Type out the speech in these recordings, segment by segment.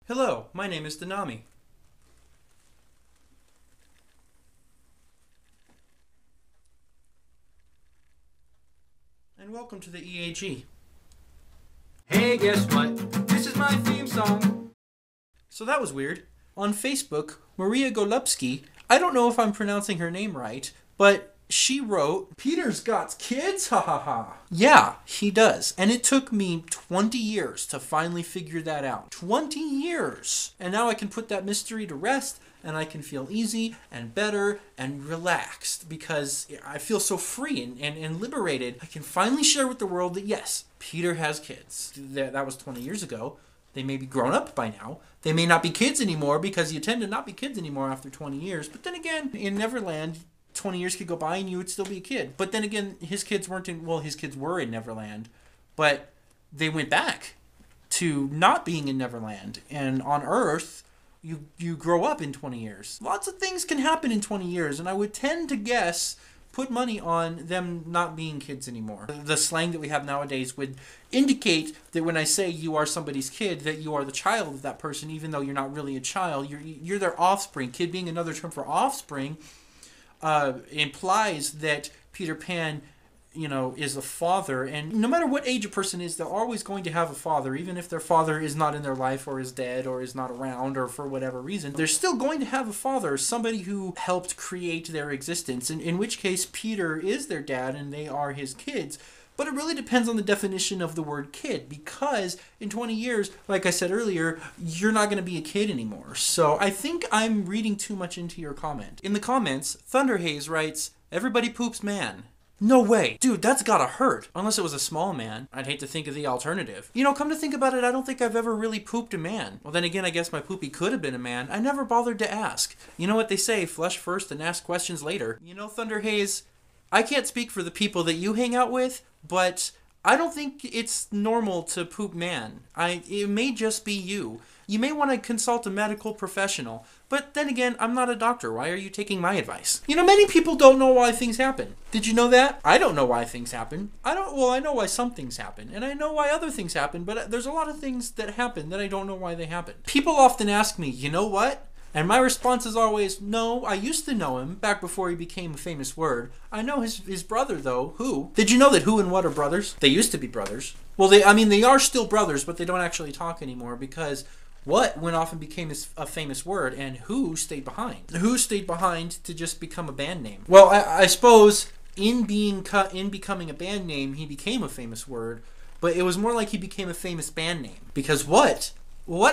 Hello, my name is Denami. And welcome to the EAG. Hey, guess what? This is my theme song. So that was weird. On Facebook, Maria Golubsky, I don't know if I'm pronouncing her name right, but she wrote, "Peter's got kids? Ha ha ha." Yeah, he does. And it took me 20 years to finally figure that out. 20 years! And now I can put that mystery to rest, and I can feel easy and better and relaxed because I feel so free and liberated. I can finally share with the world that yes, Peter has kids. That was 20 years ago. They may be grown up by now. They may not be kids anymore because you tend to not be kids anymore after 20 years. But then again, in Neverland, 20 years could go by and you would still be a kid. But then again, his kids weren't in, well, his kids were in Neverland, but they went back to not being in Neverland. And on Earth, you grow up in 20 years. Lots of things can happen in 20 years, and I would tend to guess, put money on them not being kids anymore. The slang that we have nowadays would indicate that when I say you are somebody's kid, that you are the child of that person, even though you're not really a child. You're their offspring. Kid being another term for offspring implies that Peter Pan, is a father, and no matter what age a person is, they're always going to have a father, even if their father is not in their life or is dead or is not around or for whatever reason. They're still going to have a father, somebody who helped create their existence, in which case Peter is their dad and they are his kids. But it really depends on the definition of the word kid, because in 20 years, like I said earlier, you're not going to be a kid anymore. So I think I'm reading too much into your comment. In the comments, Thunderhaze writes, "Everybody poops man." No way. Dude, that's gotta hurt. Unless it was a small man. I'd hate to think of the alternative. Come to think about it, I don't think I've ever really pooped a man. Well, then again, I guess my poopy could have been a man. I never bothered to ask. You know what they say, flesh first and ask questions later. Thunderhaze, I can't speak for the people that you hang out with, but I don't think it's normal to poop man. It may just be you. You may want to consult a medical professional. But then again, I'm not a doctor. Why are you taking my advice? Many people don't know why things happen. Did you know that? I don't know why things happen. I know why some things happen. And I know why other things happen. But there's a lot of things that happen that I don't know why they happen. People often ask me, you know what? And my response is always, no, I used to know him back before he became a famous word. I know his brother, though, Who. Did you know that Who and What are brothers? They used to be brothers. Well, they are still brothers, but they don't actually talk anymore because What went off and became a famous word, and Who stayed behind. Who stayed behind to just become a band name. Well, I suppose in becoming a band name, he became a famous word, but it was more like he became a famous band name. Because What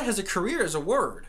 has a career as a word,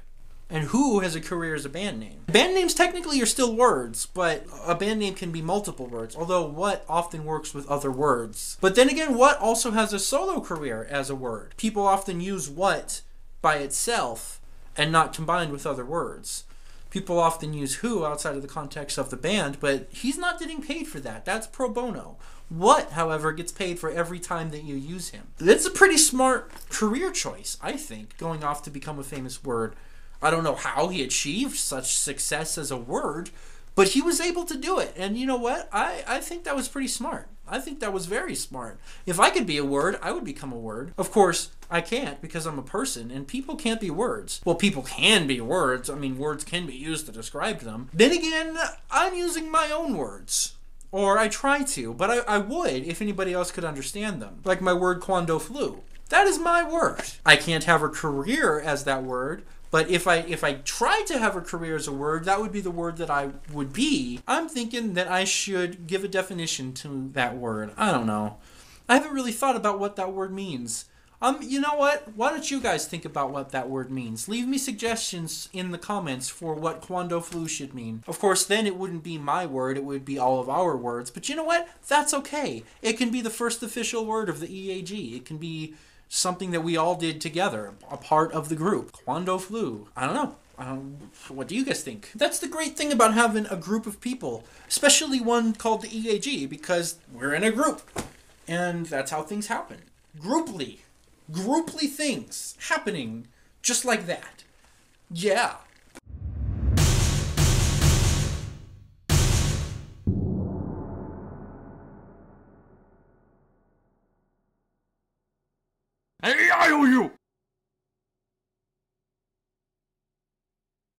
and Who has a career as a band name. Band names technically are still words, but a band name can be multiple words, although What often works with other words. But then again, What also has a solo career as a word. People often use What by itself and not combined with other words. People often use Who outside of the context of the band, but he's not getting paid for that. That's pro bono. What, however, gets paid for every time that you use him. That's a pretty smart career choice, I think, going off to become a famous word. I don't know how he achieved such success as a word, but he was able to do it. And you know what? I think that was pretty smart. I think that was very smart. If I could be a word, I would become a word. Of course, I can't because I'm a person, and people can't be words. Well, people can be words. Words can be used to describe them. Then again, I'm using my own words. Or I try to, but I would if anybody else could understand them. Like my word quando flu. That is my word. I can't have a career as that word, but if I tried to have a career as a word, that would be the word that I would be. I'm thinking that I should give a definition to that word. I don't know. I haven't really thought about what that word means. You know what? Why don't you guys think about what that word means? Leave me suggestions in the comments for what quando flu should mean. Of course, then it wouldn't be my word, it would be all of our words. But you know what? That's okay. It can be the first official word of the EAG. It can be something that we all did together, a part of the group. Quando flu. I don't know. What do you guys think? That's the great thing about having a group of people, especially one called the EAG, because we're in a group. And that's how things happen. Grouply things happening just like that. Yeah.